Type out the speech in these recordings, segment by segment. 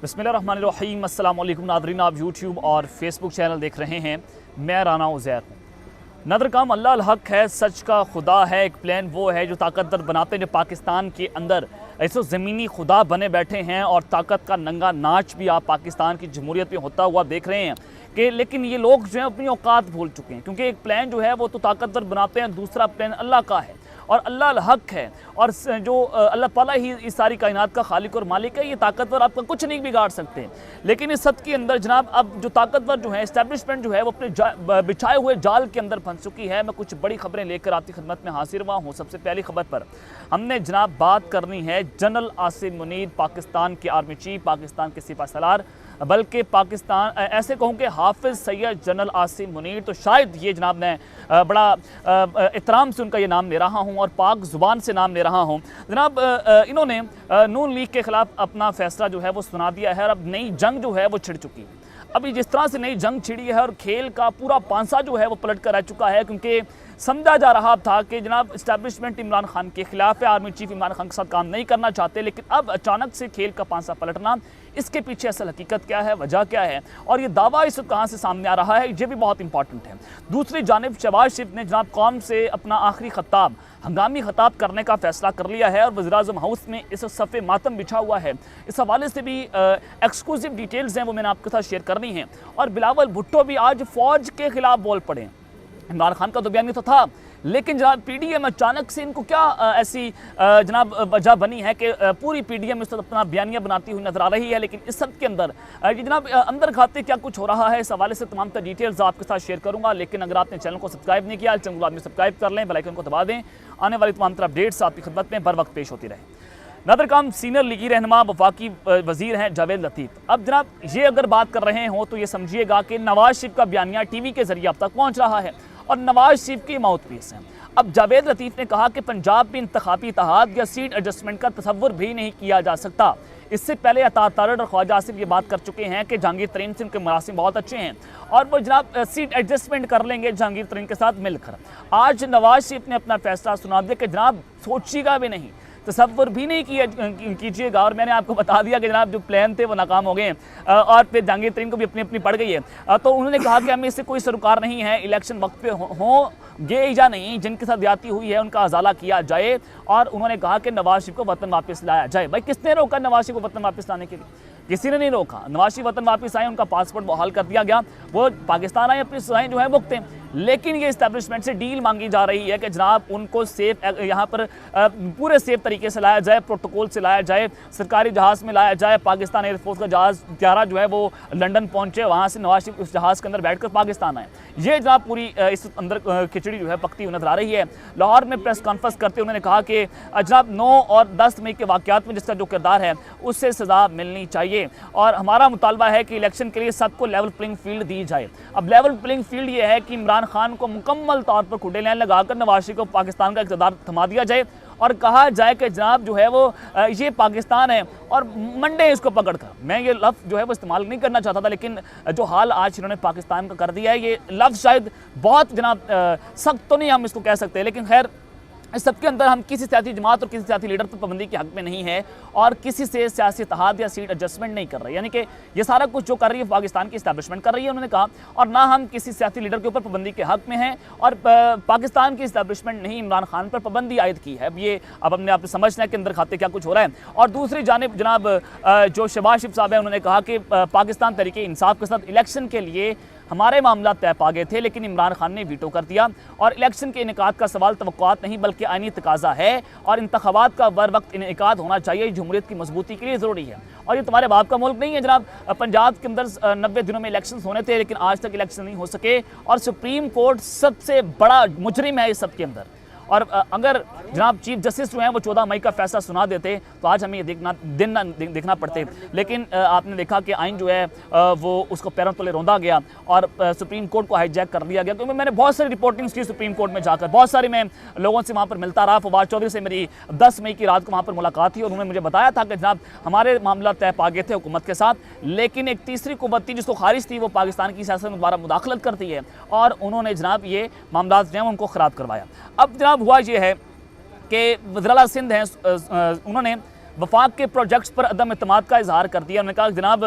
बिस्मिल्लाहिर्रहमानिर्रहीम। अस्सलाम वालेकुम नादरीन, आप यूट्यूब और फेसबुक चैनल देख रहे हैं। मैं राना उज़ैर हूँ। नदर काम अल्लाह अल हक है, सच का खुदा है। एक प्लान वो है जो ताकतवर बनाते हैं, जो पाकिस्तान के अंदर ऐसे ज़मीनी खुदा बने बैठे हैं और ताकत का नंगा नाच भी आप पाकिस्तान की जमहूरियत में होता हुआ देख रहे हैं कि लेकिन ये लोग जो हैं अपनी औकात भूल चुके हैं, क्योंकि एक प्लान जो है वो तो ताकतवर बनाते हैं, दूसरा प्लान अल्लाह का है और अल्लाह अल हक है। और जो अल्लाह ताला ही इस सारी कायनात का खालिक और मालिक है। ये ताकतवर आपका कुछ नहीं बिगाड़ सकते। लेकिन इस सब के अंदर जनाब अब जो ताकतवर जो है, इस्टेब्लिशमेंट जो है, वो अपने बिछाए हुए जाल के अंदर फंस चुकी है। मैं कुछ बड़ी खबरें लेकर आपकी खिदमत में हाजिर हुआ हूँ। सबसे पहली खबर पर हमने जनाब बात करनी है जनरल आसिम मुनीर, पाकिस्तान के आर्मी चीफ, पाकिस्तान के सिपा सलार, बल्कि पाकिस्तान ऐसे कहूँ कि हाफिज़ सैयद जनरल आसिम मुनीर। तो शायद ये जनाब मैं बड़ा एहतराम से उनका ये नाम ले रहा हूँ और पाक ज़ुबान से नाम ले रहा हूँ। जनाब इन्होंने नून लीग के ख़िलाफ़ अपना फ़ैसला जो है वो सुना दिया है और अब नई जंग जो है वो छिड़ चुकी है। अभी जिस तरह से नई जंग छिड़ी है और खेल का पूरा पांसा जो है वो पलट कर रह चुका है, क्योंकि समझा जा रहा था कि जनाब इस्टेब्लिशमेंट इमरान खान के खिलाफ है, आर्मी चीफ इमरान खान के साथ काम नहीं करना चाहते। लेकिन अब अचानक से खेल का पांसा पलटना, इसके पीछे असल हकीकत क्या है, वजह क्या है और ये दावा इस वक्त कहाँ से सामने आ रहा है, ये भी बहुत इंपॉर्टेंट है। दूसरी जानिब शहबाज शरीफ ने जनाब कौम से अपना आखिरी खिताब, हंगामी खिताब करने का फैसला कर लिया है और वज़ीर-ए-आज़म हाउस में इस सफ़े मातम बिछा हुआ है। इस हवाले से भी एक्सक्लूसिव डिटेल्स हैं, वो मैंने आपके साथ शेयर करनी है। और बिलावल भुट्टो भी आज फौज के खिलाफ बोल पड़े। इमरान खान का तो बयान तो था, लेकिन जनाब पीडीएम अचानक से इनको क्या ऐसी जनाब वजह बनी है कि पूरी पीडीएम इस अपना बयानिया बनाती हुई नजर आ रही है। लेकिन इस सब के अंदर जनाब अंदर खाते क्या कुछ हो रहा है, इस हवाले से तमाम तर डिटेल्स आपके साथ शेयर करूंगा। लेकिन अगर आपने चैनल को सब्सक्राइब नहीं किया, चैनल को आपने सब्सक्राइब कर लें, बेल आइकन को दबा दें। आने वाली तमाम तर अपडेट्स आपकी खिदमत में बर वक्त पेश होती रहे। नदर काम सीनियर लीगी रहनुमा वफाकी वजीर हैं जावेद लतीफ़। अब जनाब ये अगर बात कर रहे हो तो ये समझिएगा कि नवाज शरीफ का बयानिया टीवी के जरिए अब तक पहुँच रहा है और नवाज शरीफ की माउथपीस हैं। अब जावेद लतीफ़ ने कहा कि पंजाब में इंतखाबी इत्तेहाद या सीट एडजस्टमेंट का तसव्वुर भी नहीं किया जा सकता। इससे पहले अता तारड़ और ख्वाजा आसिफ ये बात कर चुके हैं कि जहांगीर तरीन से उनके मरासिम बहुत अच्छे हैं और वो जनाब सीट एडजस्टमेंट कर लेंगे जहांगीर तरीन के साथ मिलकर। आज नवाज शरीफ ने अपना फैसला सुना दिया कि जनाब सोचिएगा भी नहीं, तसव्वुर भी नहीं कीजिएगा। और मैंने आपको बता दिया कि जनाब जो प्लान थे वो नाकाम हो गए और फिर जहांगीर तरीन को भी अपनी अपनी पड़ गई है। तो उन्होंने कहा कि हमें इससे कोई सरोकार नहीं है, इलेक्शन वक्त पे होंगे या नहीं, जिनके साथ ज्यादती हुई है उनका अजाला किया जाए। और उन्होंने कहा कि नवाज शरीफ को वतन वापस लाया जाए। भाई किसने रोका नवाज शरीफ को वतन वापस लाने के लिए? किसी ने नहीं रोका। नवाज शरीफ वतन वापस आए, उनका पासपोर्ट बहाल कर दिया गया, वो पाकिस्तान आए, अपनी सजाएं जो है भुगतें। लेकिन ये इस्टेब्लिशमेंट से डील मांगी जा रही है कि जनाब उनको सेफ यहाँ पर पूरे सेफ तरीके से लाया जाए, प्रोटोकॉल से लाया जाए, सरकारी जहाज़ में लाया जाए। पाकिस्तान एयरफोर्स का जहाज़ 11 जो है वो लंदन पहुँचे, वहाँ से नवाज शरीफ उस जहाज़ के अंदर बैठकर पाकिस्तान आए। ये जनाब पूरी इस अंदर खिचड़ी जो है पकती हुई नजर आ रही है। लाहौर में प्रेस कॉन्फ्रेंस करते उन्होंने कहा कि जनाब 9 और 10 मई के वाक़यात में जिसका जो किरदार है उससे सज़ा मिलनी चाहिए और हमारा मुतालबा है कि इलेक्शन के लिए सबको लेवल प्लेइंग फील्ड दी जाए। अब लेवल प्लेइंग फील्ड ये है कि इमरान खान को मुकम्मल तौर पर खुडे लाइन लगाकर नवाज शरीफ को पाकिस्तान का इक़्तिदार थमा दिया जाए और कहा जाए कि जनाब जो है वो ये पाकिस्तान है और मंडे इसको पकड़कर। मैं ये लफ्ज़ जो है वो इस्तेमाल नहीं करना चाहता था, लेकिन जो हाल आज इन्होंने पाकिस्तान का कर दिया है, ये लफ्ज़ शायद बहुत जनाब सख्त तो नहीं हम इसको कह सकते, लेकिन खैर इस सबके अंदर हम किसी सियासी जमात और किसी सियासी लीडर पर पाबंदी के हक में नहीं है और किसी से सियासी इत्तेहाद या सीट एडजस्टमेंट नहीं कर रहे। यानी कि ये सारा कुछ जो कर रही है पाकिस्तान की इस्टेब्लिशमेंट कर रही है, उन्होंने कहा, और ना हम किसी सियासी लीडर के ऊपर पाबंदी के हक में हैं और पाकिस्तान की इस्टेब्लिशमेंट नहीं इमरान खान पर पाबंदी आयद की है। अब ये अब हमने आपने समझना है कि अंदर खाते क्या कुछ हो रहा है। और दूसरी जानिब जनाब जो शहबाज शरीफ साहब हैं, उन्होंने कहा कि पाकिस्तान तरीके इंसाफ के साथ इलेक्शन के लिए हमारे मामला तय पा गए थे, लेकिन इमरान खान ने वीटो कर दिया और इलेक्शन के इनेकाद का सवाल तवक्कुआत नहीं बल्कि आईनी तकाजा है और इंतखाबात का बर वक्त इनेकाद होना चाहिए, जमहूरियत की मजबूती के लिए ज़रूरी है। और ये तुम्हारे बाप का मुल्क नहीं है जनाब। पंजाब के अंदर 90 दिनों में इलेक्शन होने थे, लेकिन आज तक इलेक्शन नहीं हो सके और सुप्रीम कोर्ट सबसे बड़ा मुजरिम है इस सब के अंदर। और अगर जनाब चीफ जस्टिस जो हैं वो 14 मई का फैसला सुना देते तो आज हमें ये देखना पड़ते। लेकिन आपने देखा कि आइन जो है वो उसको पैरों तले रौंदा गया और सुप्रीम कोर्ट को हाईजैक कर दिया गया। क्योंकि मैंने बहुत सारी रिपोर्टिंग्स की सुप्रीम कोर्ट में जाकर, बहुत सारी मैं लोगों से वहाँ पर मिलता रहा। फवाद चौधरी से मेरी 10 मई की रात को वहाँ पर मुलाकात थी और उन्होंने मुझे बताया था कि जनाब हमारे मामला तय पा गए थे हुकूमत के साथ, लेकिन एक तीसरी कुव्वत थी जिसको खारिज थी, वो पाकिस्तान की सियासत में दोबारा मुदाखलत करती है और उन्होंने जनाब ये मामला जो है उनको ख़राब करवाया। अब जनाब हुआ ये है कि वज़ीर आला सिंध हैं, उन्होंने वफाक के प्रोजेक्ट्स पर अदम एतमाद का इजहार कर दिया। उन्होंने कहा जनाब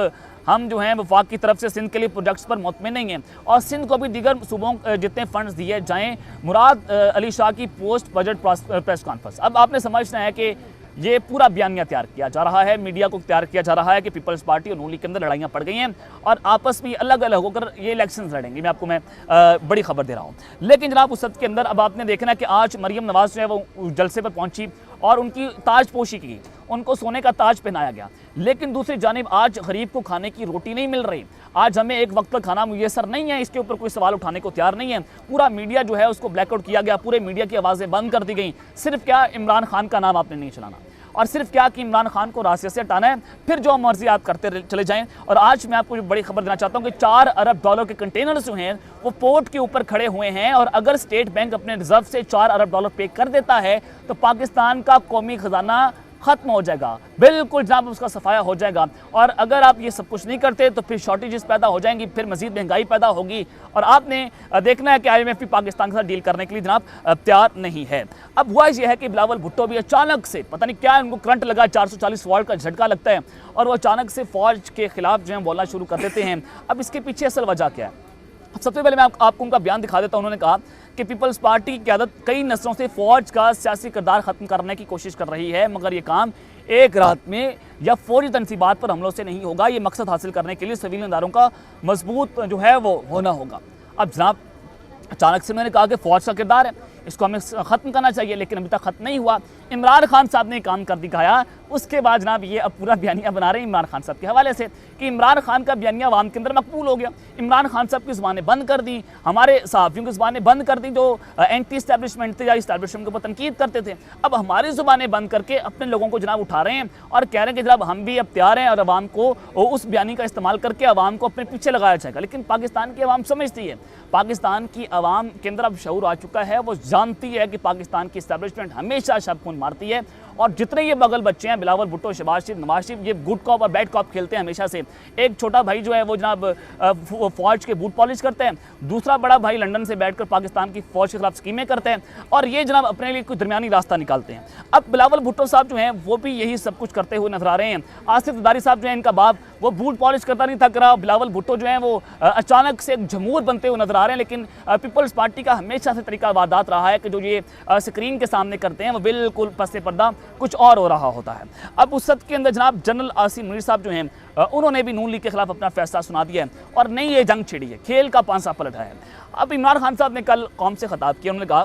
हम जो हैं वफाक की तरफ से सिंध के लिए प्रोजेक्ट्स पर मुतमिन नहीं हैं और सिंध को भी दीगर सूबों जितने फंड्स दिए जाएँ। मुराद अली शाह की पोस्ट बजट प्रेस कॉन्फ्रेंस। अब आपने समझना है कि ये पूरा बयानिया तैयार किया जा रहा है, मीडिया को तैयार किया जा रहा है कि पीपल्स पार्टी और नून लीग के अंदर लड़ाइयाँ पड़ गई हैं और आपस में अलग अलग होकर ये इलेक्शंस लड़ेंगे। मैं आपको बड़ी खबर दे रहा हूँ। लेकिन जनाब उस के अंदर अब आपने देखना है कि आज मरियम नवाज़ जो है वो जलसे पर पहुंची और उनकी ताजपोशी की, उनको सोने का ताज पहनाया गया। लेकिन दूसरी जानिब आज गरीब को खाने की रोटी नहीं मिल रही, आज हमें एक वक्त का खाना मुयसर नहीं है, इसके ऊपर कोई सवाल उठाने को तैयार नहीं है। पूरा मीडिया जो है उसको ब्लैकआउट किया गया, पूरे मीडिया की आवाज़ें बंद कर दी गई। सिर्फ क्या इमरान खान का नाम आपने नहीं चलाना और सिर्फ क्या कि इमरान खान को रास्ते से हटाना है, फिर जो मर्जी आप करते चले जाएं। और आज मैं आपको बड़ी खबर देना चाहता हूं कि $4 अरब के कंटेनर्स जो हैं वो पोर्ट के ऊपर खड़े हुए हैं और अगर स्टेट बैंक अपने रिजर्व से $4 अरब पे कर देता है तो पाकिस्तान का कौमी खजाना खत्म हो जाएगा, बिल्कुल जनाब उसका सफाया हो जाएगा। और अगर आप ये सब कुछ नहीं करते तो फिर शॉर्टेजेस पैदा हो जाएंगी, फिर मजीद महंगाई पैदा होगी और आपने देखना है कि IMF भी पाकिस्तान के साथ डील करने के लिए जनाब तैयार नहीं है। अब हुआ ये है कि बिलावल भुट्टो भी अचानक से पता नहीं क्या उनको करंट लगा, 440 वोल्ट का झटका लगता है और वो अचानक से फौज के खिलाफ जो है बोलना शुरू कर देते हैं। अब इसके पीछे असल वजह क्या है? सबसे पहले मैं आपको उनका बयान दिखा देता हूं। उन्होंने कहा कि पीपल्स पार्टी की क़यादत कई नस्लों से फौज का सियासी किरदार ख़त्म करने की कोशिश कर रही है, मगर ये काम एक रात में या फौजी तनसीबात पर हमलों से नहीं होगा। ये मकसद हासिल करने के लिए सिविल इदारों का मजबूत जो है वो होना होगा। अब जनाब अचानक से मैंने कहा कि फौज का किरदार है, इसको हमें ख़त्म करना चाहिए, लेकिन अभी तक ख़त्म नहीं हुआ। इमरान खान साहब ने काम कर दिखाया। उसके बाद जनाब ये अब पूरा बयानिया बना रहे हैं इमरान खान साहब के हवाले से कि इमरान खान का बयानिया अवाम के अंदर मकबूल हो गया। इमरान खान साहब की ज़ुबानें बंद कर दी, हमारे सहाफ़ियों की ज़ुबानें बंद कर दी जो एंटी इस्टेब्लिशमेंट थे या इस्टेब्लिशमेंट के ऊपर तनकीद करते थे। अब हमारी ज़ुबानें बंद करके अपने लोगों को जनाब उठा रहे हैं और कह रहे हैं कि जनाब हम भी अब तैयार हैं और अवाम को उस बयानी का इस्तेमाल करके अवाम को अपने पीछे लगाया जाएगा। लेकिन पाकिस्तान की अवाम समझती है, पाकिस्तान की अवाम के अंदर अब शऊर आ चुका है, वो जानती है कि पाकिस्तान की इस्टेब्लिशमेंट हमेशा शब खून मारती है और जितने ये बगल बच्चे हैं बिलावल भुट्टो, शहबाज शरीफ, नवाज शरीफ, ये गुड कॉप और बैड कॉप खेलते हैं हमेशा से। एक छोटा भाई जो है वो जनाब फौज के बूट पॉलिश करते हैं, दूसरा बड़ा भाई लंदन से बैठकर पाकिस्तान की फौज के खिलाफ स्कीमें करते हैं और ये जनाब अपने लिए कोई दरमियानी रास्ता निकालते हैं। अब बिलावल भुट्टो साहब जो हैं वो भी यही सब कुछ करते हुए नजर आ रहे हैं। आसिफ जरदारी साहब जो है इनका बाप, वो बूट पॉलिश करता नहीं थक रहा। बिलावल भुट्टो जो है वो अचानक से एक जमूर बनते हुए नजर आ रहे हैं। लेकिन पीपल्स पार्टी का हमेशा से तरीका वारदात रहा है कि जो ये स्क्रीन के सामने करते हैं वो बिल्कुल पस्ते पर्दा कुछ और हो रहा होता है। अब उस सद के अंदर जनाब जनरल आसिम मुनीर साहब जो हैं उन्होंने भी नून लीग के खिलाफ अपना फैसला सुना दिया है और नई ये जंग छिड़ी है, खेल का पांसा पलटा है। अब इमरान खान साहब ने कल कौम से खिताब किया, उन्होंने कहा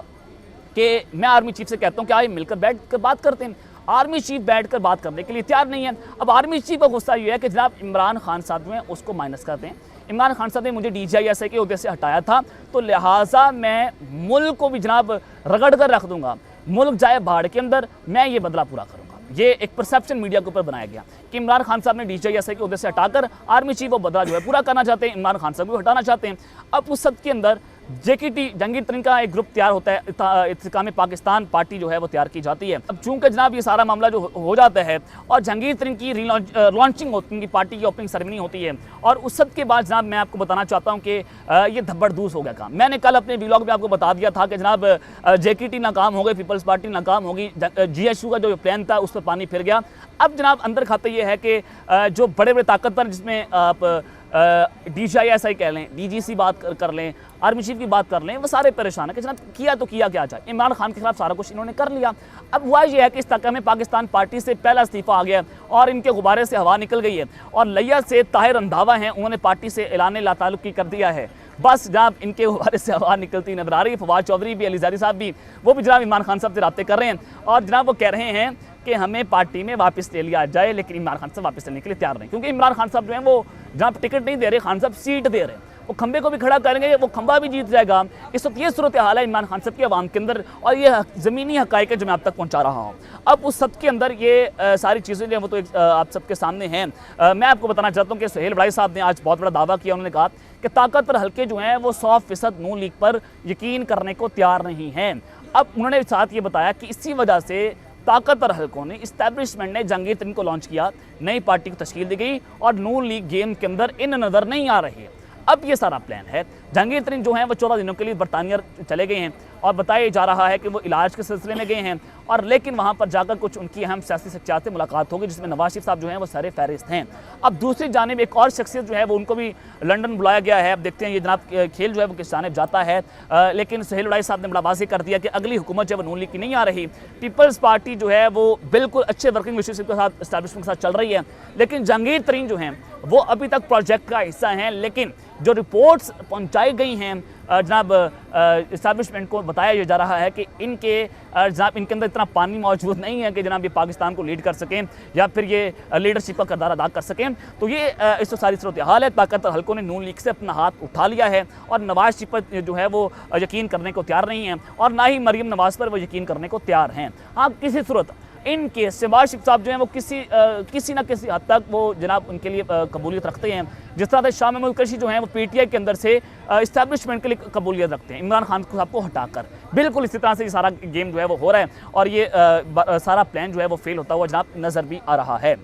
कि मैं आर्मी चीफ से कहता हूँ कि आइए मिलकर बैठ कर बात करते हैं। आर्मी चीफ बैठकर बात करने के लिए तैयार नहीं है। अब आर्मी चीफ का गुस्सा ये है कि जनाब इमरान खान साहब जो हैं उसको माइनस कर दें। इमरान खान साहब ने मुझे DGISI के उहदे से हटाया था तो लिहाजा मैं मुल्क को भी जनाब रगड़ कर रख दूंगा, मुल्क जाए बाढ़ के अंदर, मैं ये बदला पूरा करूंगा। ये एक परसेप्शन मीडिया के ऊपर बनाया गया कि इमरान खान साहब ने DGISI के उहदे से हटाकर आर्मी चीफ वो बदला जो है पूरा करना चाहते हैं, इमरान खान साहब को हटाना चाहते हैं। अब उस सब के अंदर JKT जहांगीर तरीन का एक ग्रुप तैयार होता है, इत्तेकाम पाकिस्तान पार्टी जो है वो तैयार की जाती है। अब चूंकि जनाब ये सारा मामला जो हो जाता है और जहांगीर तरीन की लॉन्चिंग होती है, उनकी पार्टी की ओपनिंग सेरेमनी होती है और उस सब के बाद जनाब मैं आपको बताना चाहता हूँ कि ये धब्बड़दूस हो गया काम। मैंने कल अपने व्लॉग में आपको बता दिया था कि जनाब JKT नाकाम हो गई, पीपल्स पार्टी नाकाम होगी, GSU का जो प्लान था उस पर पानी फिर गया। अब जनाब अंदर खाते ये है कि जो बड़े बड़े ताकतवर जिसमें आप DGISI कह लें, DGC बात कर लें, आर्मी चीफ की बात कर लें, वो सारे परेशान है कि जनाब किया तो किया क्या जाए। इमरान खान के खिलाफ सारा कुछ इन्होंने कर लिया। अब हुआ ये है कि इस तक में पाकिस्तान पार्टी से पहला इस्तीफा आ गया और इनके गुब्बारे से हवा निकल गई है और लिया से ताहिर रंधावा हैं, उन्होंने पार्टी से ऐलान लाताल्लुकी कर दिया है। बस जनाब इनके गुब्बारे से हवा निकलती नजर आ रही है। फवाद चौधरी भी, अलीजारी साहब भी, वो भी जनाब इमरान खान साहब से रब्ते कर रहे हैं और जनाब वो कह रहे हैं कि हमें पार्टी में वापस ले लिया जाए, लेकिन इमरान खान साहब वापस लेने के लिए तैयार नहीं, क्योंकि इमरान खान साहब जो है वो जनाब टिकट नहीं दे रहे, खान साहब सीट दे रहे हैं। वो खंबे को भी खड़ा करेंगे, वो खंबा भी जीत जाएगा। इस वक्त ये सूरत हाल है इमरान खान साहब की आवाम के अंदर और ये ज़मीनी हक़ाइक़ जो मैं आप तक पहुँचा रहा हूँ। अब उस सब के अंदर ये सारी चीज़ें जो वो तो आप सबके सामने हैं। मैं आपको बताना चाहता हूँ कि सुहेल बड़ाई साहब ने आज बहुत बड़ा दावा किया। उन्होंने कहा कि ताकतवर हल्के जो हैं वो 100% नून लीग पर यकीन करने को तैयार नहीं हैं। अब उन्होंने साथ ये बताया कि इसी वजह से ताकतवर हल्कों ने, इस्टेब्लिशमेंट ने जहांगीर तरीन को लॉन्च किया, नई पार्टी को तश्कील दी गई और नून लीग गेम के अंदर इन नज़र नहीं आ रही है। अब ये सारा प्लान है। जहांगीर तरीन जो हैं वो 14 दिनों के लिए बरतानिया चले गए हैं और बताया जा रहा है कि वो इलाज के सिलसिले में गए हैं, और लेकिन वहाँ पर जाकर कुछ उनकी अहम सियासी शख्सियात से मुलाकात होगी, जिसमें नवाज शरीफ साहब जो हैं वो सर फहरिस्त हैं। अब दूसरी जानिब एक और शख्सियत जो है वो उनको भी लंदन बुलाया गया है। अब देखते हैं ये जनाब खेल जो है वो किस जानिब जाता है। लेकिन सुहेल उड़ाई साहब ने बड़ा वाज़ेह कर दिया कि अगली हुकूमत जो है वो नून लीग की नहीं आ रही। पीपल्स पार्टी जो है वो बिल्कुल अच्छे वर्किंग रिलेशनशिप के साथ, एस्टैब्लिशमेंट के साथ चल रही है, लेकिन जहांगीर तरीन जो हैं वो अभी तक प्रोजेक्ट का हिस्सा हैं। लेकिन जो रिपोर्ट्स पहुंचाई गई हैं जनाब इस्टेब्लिशमेंट को, बताया जा रहा है कि जनाब इनके अंदर इतना पानी मौजूद नहीं है कि जनाब ये पाकिस्तान को लीड कर सकें या फिर ये लीडरशिप का किरदार अदा कर सकें। तो ये इस सारी सूरत हाल है। ताकतवर हल्कों ने नून लीग से अपना हाथ उठा लिया है और नवाज शरीफ पर जो है वो यकीन करने को तैयार नहीं है, और ना ही मरीम नवाज पर वो यकीन करने को तैयार हैं। हाँ, किसी सूरत इन केस शहबाज शरीफ साहब जो हैं वो किसी न किसी हद तक वो जनाब उनके लिए कबूलियत रखते हैं। जिस तरह से शाह महमूद कुरैशी जो हैं वो पीटीआई के अंदर से इस्टेब्लिशमेंट के लिए कबूलियत रखते हैं इमरान खान साहब को हटाकर। बिल्कुल इसी तरह से ये सारा गेम जो है वो हो रहा है, और ये सारा प्लान जो है वो फेल होता हुआ जनाब नज़र भी आ रहा है।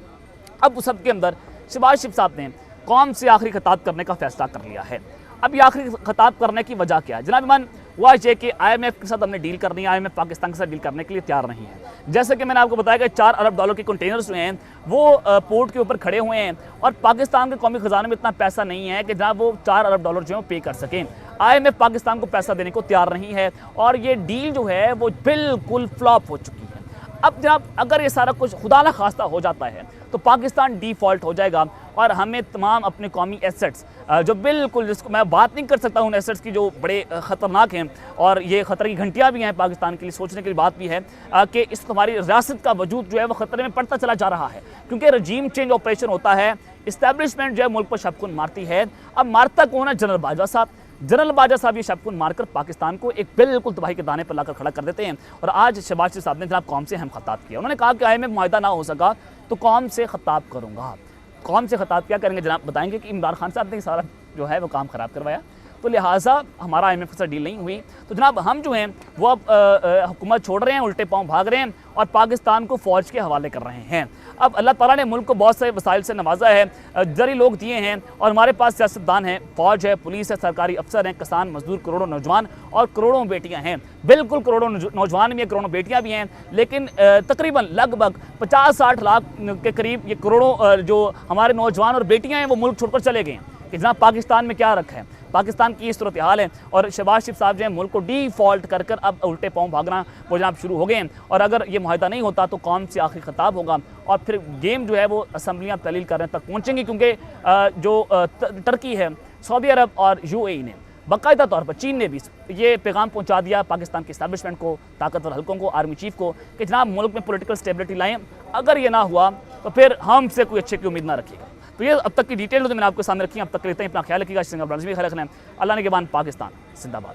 अब उस सब के अंदर शहबाज शरीफ साहब ने कौम से आखिरी खिताब करने का फैसला कर लिया है। अब ये आखिरी खिताब करने की वजह क्या है जनाब ईमान? हुआ ये कि IMF के साथ हमने डील करनी है, IMF पाकिस्तान के साथ डील करने के लिए तैयार नहीं है। जैसे कि मैंने आपको बताया कि $4 अरब के कंटेनर्स जो हैं वो पोर्ट के ऊपर खड़े हुए हैं, और पाकिस्तान के कौमी खजाने में इतना पैसा नहीं है कि जनाब वो $4 अरब जो है पे कर सकें। IMF पाकिस्तान को पैसा देने को तैयार नहीं है, और ये डील जो है वो बिल्कुल फ्लॉप हो चुकी है। अब जनाब अगर ये सारा कुछ खुदा न खास्ता हो जाता है तो पाकिस्तान डिफ़ॉल्ट हो जाएगा, और हमें तमाम अपने कौमी एसेट्स जो बिल्कुल, जिसको मैं बात नहीं कर सकता उन एसेट्स की जो बड़े ख़तरनाक हैं, और ये ख़तरे की घंटियाँ भी हैं पाकिस्तान के लिए, सोचने की बात भी है कि इस हमारी रियासत का वजूद जो है वो ख़तरे में पड़ता चला जा रहा है, क्योंकि रजीम चेंज ऑपरेशन होता है। इस्टेब्लिशमेंट जो है मुल्क पर शबकुन मारती है। अब मारता कौन है? जनरल बाजवा साहब। जनरल बाजवा साहब ये शबकुन मारकर पाकिस्तान को एक बिल्कुल तबाही के दाने पर लाकर खड़ा कर देते हैं। और आज शहबाज शरीफ साहब ने जनाब कौम से अहम खिताब किया। उन्होंने कहा कि IMF मुआहिदा ना हो सका तो कौम से खिताब करूँगा। कौम से खिताब क्या करेंगे जनाब? बताएंगे कि इमरान खान साहब ने सारा जो है वो काम ख़राब करवाया, तो लिहाजा हमारा IMF के साथ डील नहीं हुई। तो जनाब हम जो हैं वो अब हुकूमत छोड़ रहे हैं, उल्टे पाँव भाग रहे हैं और पाकिस्तान को फ़ौज के हवाले कर रहे हैं। अब अल्लाह ताला ने मुल्क को बहुत से वसाइल से नवाजा है, जरी लोग दिए हैं, और हमारे पास सियासतदान हैं, फ़ौज है, पुलिस है, सरकारी अफसर हैं, किसान, मजदूर, करोड़ों नौजवान और करोड़ों बेटियां हैं। बिल्कुल करोड़ों नौजवान भी हैं, करोड़ों बेटियां भी हैं, लेकिन तकरीबन लगभग 50-60 लाख के करीब ये करोड़ों जो हमारे नौजवान और बेटियां हैं वो मुल्क छोड़कर चले गए हैं कि जनाब पाकिस्तान में क्या रखा है। पाकिस्तान की सूरत हाल है, और शहबाज शरीफ साहब जो है मुल्क को डिफ़ॉल्ट कर कर अब उल्टे पाँव भागना वो जनाब शुरू हो गए हैं। और अगर ये मुआहिदा नहीं होता तो कौम से आखिरी खिताब होगा, और फिर गेम जो है वो असम्बलियाँ तहलील करने तक पहुँचेंगी, क्योंकि जो टर्की है, सऊदी अरब और UAE ने बाकायदा तौर पर, चीन ने भी ये पैगाम पहुंचा दिया पाकिस्तान के इस्टेब्लिशमेंट को, ताकतवर हल्कों को, आर्मी चीफ को, कि जनाब मुल्क में पॉलिटिकल स्टेबिलिटी लाएं। अगर ये ना हुआ तो फिर हमसे कोई अच्छे की उम्मीद ना रखिएगा। तो ये अब तक की डिटेल तो मैंने आपके सामने रखी है। अब तक लेते हैं, अपना ख्याल रखिएगा। ख्याल रखना है। अल्लाह ने के बाद पाकिस्तान जिंदाबाद।